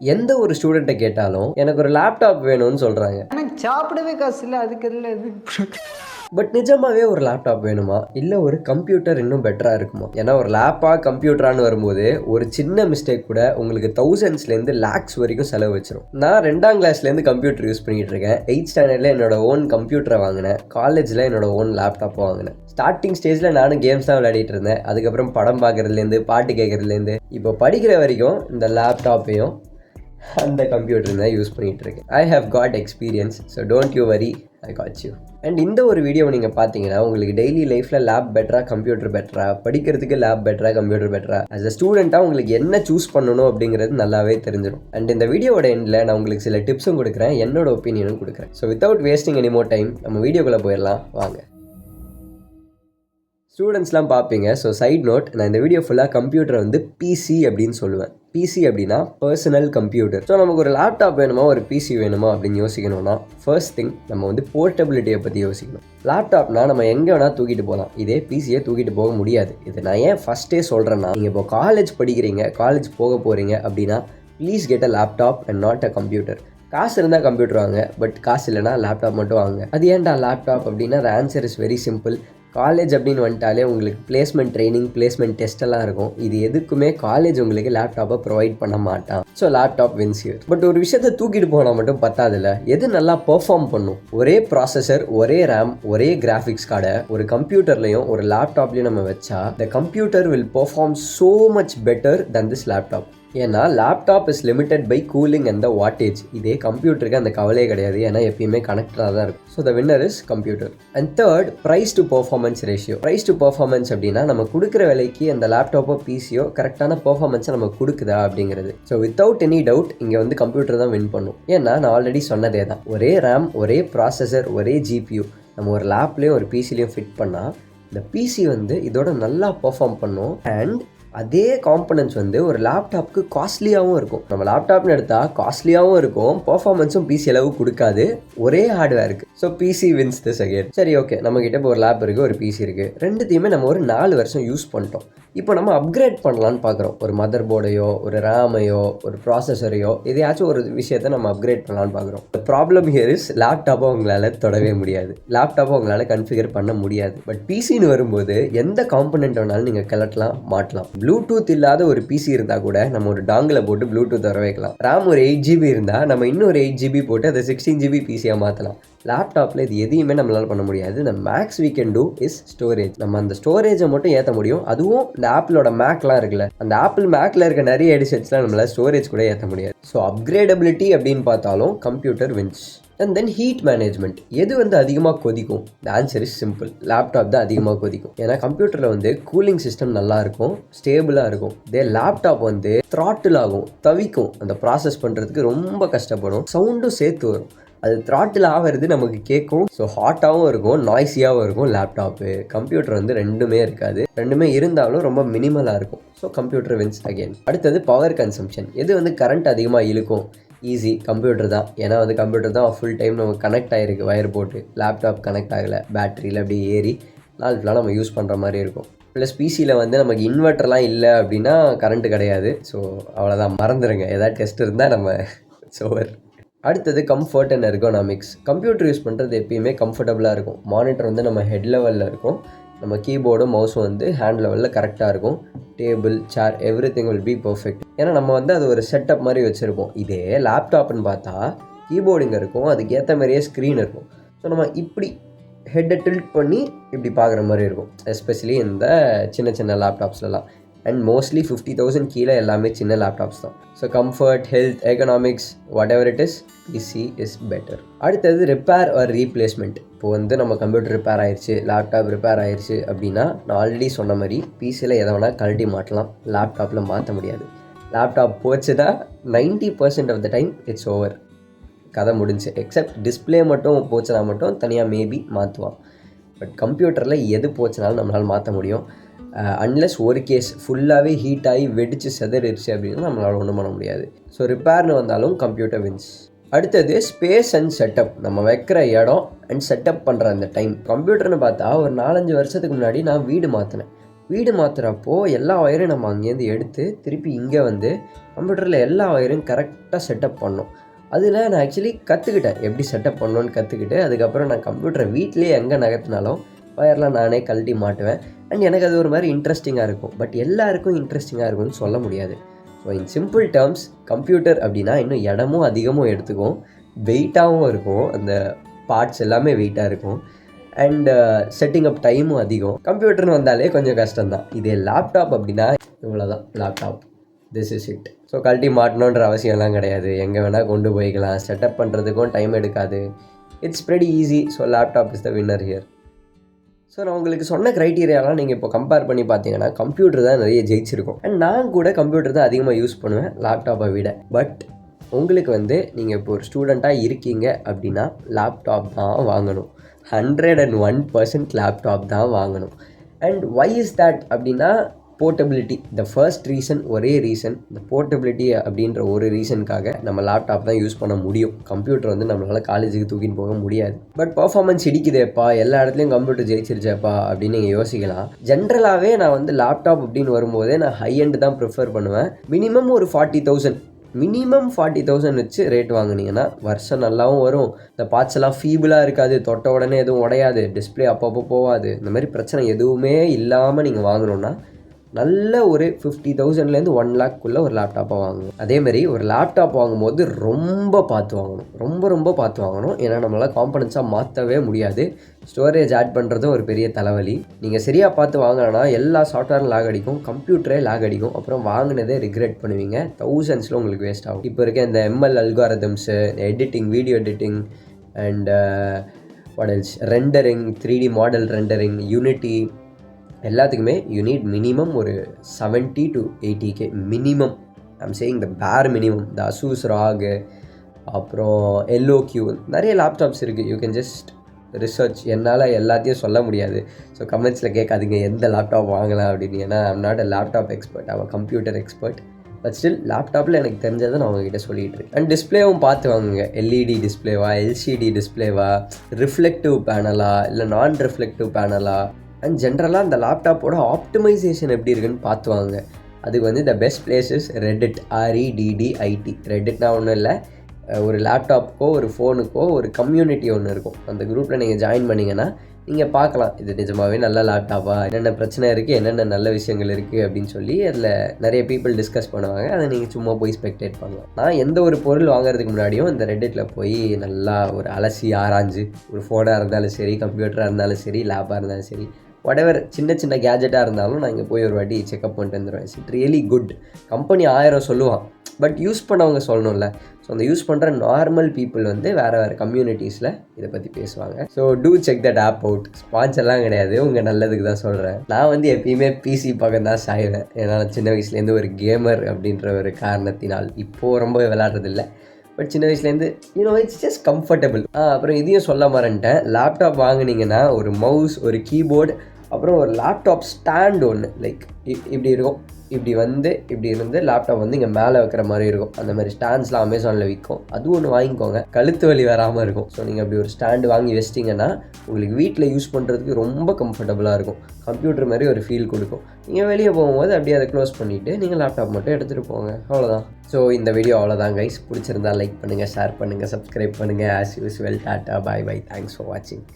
எந்த ஒரு ஸ்டூடெண்ட்ட கேட்டாலும், எனக்கு ஒரு லேப்டாப் வேணும்னு சொல்றாங்க. எனக்கு சாப்பிடவே காசு இல்ல. அதுக்கு எதுல இது? பட் நிஜமாவே ஒரு லேப்டாப் வேணுமா? இல்ல ஒரு கம்ப்யூட்டர் இன்னும் பெட்டரா இருக்குமா? ஏன்னா ஒரு லேப்பா, கம்ப்யூட்டரான்னு வரும்போது, ஒரு சின்ன மிஸ்டேக் கூட உங்களுக்கு தௌசண்ட்ஸ்லேருந்து லேக்ஸ் வரைக்கும் செலவு வச்சிரும். நான் 2ஆம் கிளாஸ்லேருந்து கம்ப்யூட்டர் யூஸ் பண்ணிட்டு இருக்கேன். 8th ஸ்டாண்டர்ட்ல என்னோட ஓன் கம்ப்யூட்டரை வாங்கினேன். காலேஜ்ல என்னோட ஓன் லேப்டாப் வாங்கினேன். ஸ்டார்டிங் ஸ்டேஜ்ல நானும் கேம்ஸ் தான் விளையாடிட்டு இருந்தேன். அதுக்கப்புறம் படம் பார்க்கறதுலேருந்து, பாட்டு கேட்கறதுலேருந்து, இப்போ படிக்கிற வரைக்கும் இந்த லேப்டாப்பையும் அந்த கம்ப்யூட்டர் தான் யூஸ் பண்ணிட்டு இருக்கேன். I have got experience, so don't you worry, I God you. And இந்த ஒரு வீடியோவை நீங்கள் பார்த்தீங்கன்னா உங்களுக்கு டெய்லி லைஃப்பில் லேப் பெட்டரா கம்ப்யூட்டர் பெட்டரா, படிக்கிறதுக்கு லேப் பெட்டரா கம்ப்யூட்டர் பெட்டரா, ஆஸ் அ ஸ்டூடெண்ட்டாக உங்களுக்கு என்ன சூஸ் பண்ணணும் அப்படிங்கிறது நல்லாவே தெரிஞ்சிடும். அண்ட் இந்த வீடியோட எண்டில் நான் உங்களுக்கு சில டிப்ஸும் கொடுக்குறேன், என்னோட ஒப்பீனியனும் கொடுக்குறேன். So without wasting any more time நம்ம வீடியோக்குள்ளே போயிடலாம் வாங்க. ஸ்டூடெண்ட்ஸ்லாம் பார்ப்பீங்க. ஸோ சைட் நோட், நான் இந்த வீடியோ ஃபுல்லாக கம்ப்யூட்டரை வந்து பிசி அப்படின்னு சொல்லுவேன். பிசி அப்படின்னா பர்சனல் கம்ப்யூட்டர். ஸோ நமக்கு ஒரு லேப்டாப் வேணுமா, ஒரு பிசி வேணுமா அப்படின்னு யோசிக்கணும்னா ஃபர்ஸ்ட் திங் நம்ம வந்து போர்ட்டபிலிட்டியை பற்றி யோசிக்கணும். லேப்டாப்னா நம்ம எங்கே வேணால் தூக்கிட்டு போகலாம், இதே பிசியை தூக்கிட்டு போக முடியாது. இது நான் ஏன் ஃபஸ்ட்டே சொல்கிறேன்னா, நீங்கள் இப்போ காலேஜ் படிக்கிறீங்க, காலேஜ் போக போகிறீங்க அப்படின்னா please get a laptop and not a computer. காசு இருந்தால் கம்ப்யூட்டர் வாங்க, பட் காசு இல்லைனா லேப்டாப் மட்டும் வாங்க. அது ஏன்டா லேப்டாப் அப்படின்னா, த answer is very simple. College அப்படின்னு வந்துட்டாலே உங்களுக்கு பிளேஸ்மெண்ட் ட்ரைனிங், பிளேஸ்மெண்ட் டெஸ்ட் எல்லாம் இருக்கும். இது எதுக்குமே காலேஜ் உங்களுக்கு லேப்டாப்பை ப்ரொவைட் பண்ண மாட்டான். So laptop wins here. But ஒரு விஷயத்தை தூக்கிட்டு போனால் மட்டும் பத்தாதுல்ல, எது நல்லா பெர்ஃபார்ம் பண்ணும். ஒரே ப்ராசஸர், ஒரே ரேம், ஒரே கிராஃபிக்ஸ் கார்டை ஒரு கம்ப்யூட்டர்லையும் ஒரு லேப்டாப்லையும் நம்ம வச்சா the computer will perform so much better than this laptop. ஏன்னா laptop is limited by cooling and the wattage. இதே கம்ப்யூட்டருக்கு அந்த கவலையே கிடையாது, ஏன்னா எப்பயுமே கனெக்டடாக தான் இருக்கும். So the winner is computer. And third, price to performance ratio. Price to performance அப்படின்னா நம்ம கொடுக்குற விலைக்கு அந்த லேப்டாப்போ பிசியோ கரெக்டான பெர்ஃபார்மன்ஸை நம்ம கொடுக்குதா அப்படிங்கிறது. ஸோ வித்தவுட் எனி டவுட் இங்கே வந்து கம்ப்யூட்டர் தான் வின் பண்ணும். ஏன்னா நான் ஆல்ரெடி சொன்னதே தான், ஒரே ரேம், ஒரே ப்ராசஸர், ஒரே ஜிபியூ நம்ம ஒரு லேப்லேயும் ஒரு பிசிலையும் ஃபிட் பண்ணால் இந்த பிசி வந்து இதோட நல்லா பெர்ஃபார்ம் பண்ணும். அண்ட் அதே காம்பனன்ட்ஸ் வந்து ஒரு லேப்டாப்க்கு காஸ்ட்லியாகவும் இருக்கும். நம்ம லேப்டாப்னு எடுத்தால் காஸ்ட்லியாகவும் இருக்கும், பர்ஃபார்மன்ஸும் பிசி அளவு கொடுக்காது, ஒரே ஹார்ட்வேருக்கு. So PC wins this again. சரி, ஓகே, நம்மக்கிட்ட இப்போ ஒரு லேப் இருக்குது, ஒரு பிசி இருக்குது. ரெண்டுத்தையுமே நம்ம ஒரு 4 வருஷம் யூஸ் பண்ணிட்டோம். இப்போ நம்ம அப்கிரேட் பண்ணலான்னு பார்க்குறோம். ஒரு மதர் போர்டையோ, ஒரு ரேமையோ, ஒரு ப்ராசஸரையோ, எதையாச்சும் ஒரு விஷயத்தை நம்ம அப்கிரேட் பண்ணலான்னு பார்க்குறோம். ப்ராப்ளம் ஹியர் இஸ் லேப்டாப்பை உங்களால் தொடவே முடியாது, லேப்டாப்பை உங்களால் கன்ஃபிகர் பண்ண முடியாது. பட் பிசின்னு வரும்போது எந்த காம்பனண்ட் வேணாலும் நீங்கள் கிளட்டலாம், மாட்டலாம். ப்ளூடூத் இல்லாத ஒரு பிசி இருந்தால் கூட நம்ம ஒரு டாங்கில் போட்டு ப்ளூடூத் வர வைக்கலாம். ரேம் ஒரு 8GB இருந்தால் நம்ம இன்னும் ஒரு 8GB போட்டு அதை 16GB பிசியாக மாற்றலாம். லேப்டாப்பில் இது எதையுமே நம்மளால் பண்ண முடியாது. இந்த maths we can do is storage. நம்ம அந்த ஸ்டோரேஜை மட்டும் ஏற்ற முடியும். அதுவும் இந்த ஆப்பிளோட மேக்லாம் இருக்குல்ல, அந்த ஆப்பிள் மேக்கில் இருக்க நிறைய எடிஷன்ஸ்லாம் நம்மளால் ஸ்டோரேஜ் கூட ஏற்ற முடியாது. ஸோ அப்கிரேடபிலிட்டி அப்படின்னு பார்த்தாலும் computer wins. And then heat management. எது வந்து அதிகமாக கொதிக்கும்? The answer is simple, laptop தான் அதிகமாக கொதிக்கும். ஏன்னா கம்ப்யூட்டரில் வந்து கூலிங் சிஸ்டம் நல்லா இருக்கும், ஸ்டேபிளாக இருக்கும். இதே லேப்டாப் வந்து த்ராட்டில் ஆகும், தவிக்கும், அந்த ப்ராசஸ் பண்ணுறதுக்கு ரொம்ப கஷ்டப்படும், சவுண்டும் சேர்த்து வரும். அது த்ராட்டில் ஆகிறது நமக்கு கேட்கும். ஸோ ஹாட்டாகவும் இருக்கும், நாய்ஸியாகவும் இருக்கும் லேப்டாப்பு. கம்ப்யூட்டர் வந்து ரெண்டுமே இருக்காது, ரெண்டுமே இருந்தாலும் ரொம்ப மினிமலாக இருக்கும். So computer wins again. அடுத்தது பவர் கன்சம்ஷன். எது வந்து கரண்ட் அதிகமாக இழுக்கும்? ஈஸி, கம்ப்யூட்டர் தான். ஏன்னா வந்து கம்ப்யூட்டர் தான் ஃபுல் டைம் நமக்கு கனெக்ட் ஆகிருக்கு, வயர் போட்டு. லேப்டாப் கனெக்ட் ஆகலை, பேட்டரியில் அப்படியே ஏறி நாள் ஃபுல்லாக நம்ம யூஸ் பண்ணுற மாதிரி இருக்கும். ப்ளஸ் பிசியில் வந்து நமக்கு இன்வெர்ட்டர்லாம் இல்லை அப்படின்னா கரண்ட்டு கிடையாது. ஸோ அவ்வளோதான், மறந்துடுங்க. ஏதாவது டெஸ்ட் இருந்தால் நம்ம சோவர். அடுத்தது comfort and ergonomics. Computer use பண்ணுறது எப்பயுமே கம்ஃபர்டபுளாக இருக்கும். மானிட்டர் வந்து நம்ம ஹெட் லெவலில் இருக்கும், நம்ம கீபோர்டும் மவுஸும் வந்து ஹேண்ட் லெவலில் கரெக்டாக இருக்கும். Table, chair, everything will be perfect. ஏன்னா நம்ம வந்து அது ஒரு செட்டப் மாதிரி வச்சுருப்போம். இதே லேப்டாப்னு பார்த்தா கீபோர்டு இங்கே இருக்கும், அதுக்கு ஏற்ற மாதிரியே ஸ்க்ரீன் இருக்கும். ஸோ நம்ம இப்படி ஹெட்டை டில்ட் பண்ணி இப்படி பார்க்குற மாதிரி இருக்கும், எஸ்பெஷலி இந்த சின்ன சின்ன லேப்டாப்ஸ்லாம். அண்ட் மோஸ்ட்லி 50,000 கீழே எல்லாமே சின்ன லேப்டாப்ஸ் தான். So comfort, health, economics, whatever it is, PC is better. அடுத்தது ரிப்பேர் ஆர் ரீப்ளேஸ்மெண்ட். இப்போ வந்து நம்ம கம்ப்யூட்டர் ரிப்பேர் ஆயிடுச்சு, லேப்டாப் ரிப்பேர் ஆயிடுச்சு அப்படின்னா நான் ஆல்ரெடி சொன்ன மாதிரி பிசியில் எதை வேணால் கழட்டி மாட்டலாம், லேப்டாப்பில் மாற்ற முடியாது. லேப்டாப் போச்சுன்னா 90% of the time it's over, கதை முடிஞ்சு. எக்ஸப்ட் டிஸ்பிளே மட்டும் போச்சுன்னா மட்டும் தனியாக மேபி மாற்றுவான். பட் கம்ப்யூட்டரில் எது போச்சுனாலும் நம்மளால் மாற்ற முடியும். அன்லெஸ் ஒரு கேஸ் ஃபுல்லாகவே ஹீட் ஆகி வெடிச்சு செதறிடுச்சு அப்படின்னா நம்மளால் ஒன்றும் பண்ண முடியாது. ஸோ ரிப்பேர்னு வந்தாலும் கம்ப்யூட்டர் வின்ஸ். அடுத்தது ஸ்பேஸ் அண்ட் செட்டப். நம்ம வைக்கிற இடம் அண்ட் செட்டப் பண்ணுற அந்த டைம். கம்ப்யூட்டர்னு பார்த்தா ஒரு 4-5 வருஷத்துக்கு முன்னாடி நான் வீடு மாற்றினேன். வீடு மாற்றுறப்போ எல்லா ஒயரும் நம்ம அங்கேருந்து எடுத்து திருப்பி இங்கே வந்து கம்ப்யூட்டரில் எல்லா ஒயரும் கரெக்டாக செட்டப் பண்ணோம். அதில் நான் ஆக்சுவலி கற்றுக்கிட்டேன் எப்படி செட்டப் பண்ணணுன்னு கற்றுக்கிட்டு அதுக்கப்புறம் நான் கம்ப்யூட்டரை வீட்டிலேயே எங்கே நகர்த்தினாலும் ஒயர்லாம் நானே கழட்டி மாட்டுவேன். அண்ட் எனக்கு அது ஒரு மாதிரி இன்ட்ரெஸ்டிங்காக இருக்கும். பட் எல்லாருக்கும் இன்ட்ரெஸ்டிங்காக இருக்கும்னு சொல்ல முடியாது. So in simple terms computer அப்படின்னா இன்னும் இடமும் அதிகமும் எடுத்துக்கும், வெயிட்டாகவும் இருக்கும், அந்த பார்ட்ஸ் எல்லாமே வெயிட்டாக இருக்கும், அண்ட் செட்டிங் அப் டைமும் அதிகம். கம்ப்யூட்டர்னு வந்தாலே கொஞ்சம் கஷ்டம்தான். இதே லேப்டாப் அப்படின்னா இவ்வளோதான், laptop, this is it. So கழட்டி மாட்டணுன்ற அவசியம்லாம் கிடையாது, எங்கே வேணால் கொண்டு போய்க்கலாம், செட்டப் பண்ணுறதுக்கும் டைம் எடுக்காது, it's pretty easy. So laptop is the winner here. So நான் உங்களுக்கு சொன்ன க்ரைட்டீரியாலாம் நீங்கள் இப்போ கம்பேர் பண்ணி பார்த்தீங்கன்னா கம்ப்யூட்டர் தான் நிறைய ஜெயிச்சிருக்கும். அண்ட் நான் கூட கம்ப்யூட்டர் தான் அதிகமாக யூஸ் பண்ணுவேன் லேப்டாப்பை விட. பட் உங்களுக்கு வந்து நீங்கள் இப்போ ஒரு ஸ்டூடெண்ட்டாக இருக்கீங்க அப்படின்னா லேப்டாப் தான் வாங்கணும், 101% லேப்டாப் தான் வாங்கணும். அண்ட் வை இஸ் தட் அப்படின்னா போர்ட்டபிலிட்டி. த ஃபர்ஸ்ட் ரீசன், ஒரே ரீசன், இந்த போர்ட்டபிலிட்டி அப்படின்ற ஒரு ரீசனுக்காக நம்ம லேப்டாப் தான் யூஸ் பண்ண முடியும். கம்ப்யூட்டர் வந்து நம்மளால் காலேஜுக்கு தூக்கின்னு போக முடியாது. பட் பர்ஃபார்மன்ஸ் இடிக்குதேப்பா, எல்லா இடத்துலையும் கம்ப்யூட்டர் ஜெயிச்சிருச்சேப்பா அப்படின்னு நீங்கள் யோசிக்கலாம். ஜென்ரலாகவே நான் வந்து லேப்டாப் அப்படின்னு வரும்போதே நான் ஹை எண்ட் தான் ப்ரிஃபர் பண்ணுவேன். மினிமம் ஒரு 40,000 வச்சு ரேட் வாங்கினீங்கன்னா வருஷம் நல்லாவும் வரும், இந்த பார்ட்ஸ் எல்லாம் ஃபீபிளாக இருக்காது, தொட்ட உடனே எதுவும் உடையாது, டிஸ்பிளே அப்பப்போ போகாது, இந்த மாதிரி பிரச்சனை எதுவுமே இல்லாமல் நீங்கள் வாங்கணுன்னா நல்ல ஒரு 50,000லேருந்து 1 lakhக்குள்ளே ஒரு லேப்டாப்பை வாங்கணும். அதேமாதிரி ஒரு லேப்டாப் வாங்கும்போது ரொம்ப பார்த்து வாங்கணும், ரொம்ப பார்த்து வாங்கணும். ஏன்னா நம்மளால் காம்பனன்ஸாக மாற்றவே முடியாது. ஸ்டோரேஜ் ஆட் பண்ணுறதும் ஒரு பெரிய தலைவலி. நீங்கள் சரியாக பார்த்து வாங்கினா எல்லா சாஃப்ட்வேரும் லாக் அடிக்கும், கம்ப்யூட்டரே லாக் அடிக்கும், அப்புறம் வாங்கினதே ரிக்ரெட் பண்ணுவீங்க, தௌசண்ட்ஸில் உங்களுக்கு வேஸ்ட் ஆகும். இப்போ இருக்க இந்த ML algorithms, editing, video editing and what else, rendering, 3D model rendering, unity, எல்லாத்துக்குமே யூ நீட் மினிமம் ஒரு 70 to 80K minimum. I'm saying the bare minimum. The Asus ROG, அப்புறம் LOQ, நிறைய லேப்டாப்ஸ் இருக்குது. You can just research. என்னால் எல்லாத்தையும் சொல்ல முடியாது. So கமெண்ட்ஸில் கேட்காதீங்க எந்த லேப்டாப் வாங்கலாம் அப்படின்னு. ஏன்னா I'm not a laptop expert, I'm computer expert. But still லேப்டாப்பில் எனக்கு தெரிஞ்சதை நான் உங்ககிட்ட சொல்லிகிட்டு இருக்கேன். அண்ட் டிஸ்பிளேவும் பார்த்து வாங்குங்க. LED டிஸ்பிளேவா, LCD டிஸ்பிளேவா, ரிஃப்ளெக்டிவ் பேனலா இல்லை நான் ரிஃப்ளெக்டிவ் பேனலா, அண்ட் ஜென்ரலாக இந்த லேப்டாப்போட ஆப்டிமைசேஷன் எப்படி இருக்குன்னு பார்த்து வாங்க. அதுக்கு வந்து the best places Reddit, REDDIT. ரெட்டிட்னா ஒன்றும் இல்லை, ஒரு லேப்டாப்புக்கோ ஒரு ஃபோனுக்கோ ஒரு கம்யூனிட்டி ஒன்று இருக்கும். அந்த குரூப்பில் நீங்கள் ஜாயின் பண்ணிங்கன்னா நீங்கள் பார்க்கலாம் இது நிஜமாகவே நல்ல லேப்டாப்பா, என்னென்ன பிரச்சனை இருக்குது, என்னென்ன நல்ல விஷயங்கள் இருக்குது அப்படின்னு சொல்லி அதில் நிறைய பீப்புள் டிஸ்கஸ் பண்ணுவாங்க. அதை நீங்கள் சும்மா போய் ஸ்பெக்டேட் பண்ணலாம். நான் எந்த ஒரு பொருள் வாங்குறதுக்கு முன்னாடியும் இந்த ரெட்டிட்டில் போய் நல்லா ஒரு அலசி ஆராய்ஞ்சு, ஒரு ஃபோனாக இருந்தாலும் சரி, கம்ப்யூட்டராக இருந்தாலும் சரி, லேப்பாக இருந்தாலும் சரி, whatever சின்ன கேஜெட்டாக இருந்தாலும் நான் இங்கே போய் ஒரு வாட்டி செக்அப் பண்ணிட்டு வந்துடுவேன். It really good. கம்பெனி 1000 சொல்லுவான், பட் யூஸ் பண்ணவங்க சொல்லணும்ல. ஸோ அந்த யூஸ் பண்ணுற நார்மல் பீப்புள் வந்து வேறு கம்யூனிட்டிஸில் இதை பற்றி பேசுவாங்க. So do check that app out. ஸ்பான்சர்லாம் கிடையாது, உங்கள் நல்லதுக்கு தான் சொல்கிறேன். நான் வந்து எப்பயுமே PC பக்கம் தான் சாய்வேன். ஏன்னா சின்ன வயசுலேருந்து ஒரு கேமர் அப்படின்ற ஒரு காரணத்தினால் இப்போது ரொம்ப விளையாடுறதில்ல. பட் சின்ன வயசுலேருந்து இட்ஸ் ஜஸ்ட் கம்ஃபர்டபுள். அப்புறம் இதையும் சொல்ல மறந்துட்டேன். லேப்டாப் வாங்கினீங்கன்னா ஒரு மவுஸ், ஒரு கீபோர்டு, அப்புறம் ஒரு லேப்டாப் ஸ்டாண்ட் ஒன்று, லைக் இப்படி இருக்கும், இப்படி இருந்து லேப்டாப் வந்து இங்கே மேலே வைக்கிற மாதிரி இருக்கும். அந்த மாதிரி ஸ்டாண்ட்ஸ்லாம் அமேசானில் விற்கும். அது ஒன்று வாங்கிக்கோங்க, கழுத்து வலி வராமல் இருக்கும். ஸோ நீங்கள் அப்படி ஒரு ஸ்டாண்டு வாங்கி வச்சிட்டிங்கன்னா உங்களுக்கு வீட்டில் யூஸ் பண்ணுறதுக்கு ரொம்ப கம்ஃபர்டபுளாக இருக்கும். கம்ப்யூட்டர் மாதிரி ஒரு ஃபீல் கொடுக்கும். நீங்கள் வெளியே போகும்போது அப்படியே அதை க்ளோஸ் பண்ணிவிட்டு நீங்கள் லேப்டாப் மட்டும் எடுத்துகிட்டு போங்க, அவ்வளோதான். ஸோ இந்த வீடியோ அவ்வளோதான் கைஸ். பிடிச்சிருந்தா லைக் பண்ணுங்கள், ஷேர் பண்ணுங்கள், சப்ஸ்கிரைப் பண்ணுங்கள். As usual, tata, bye bye, thanks for வாட்சிங்.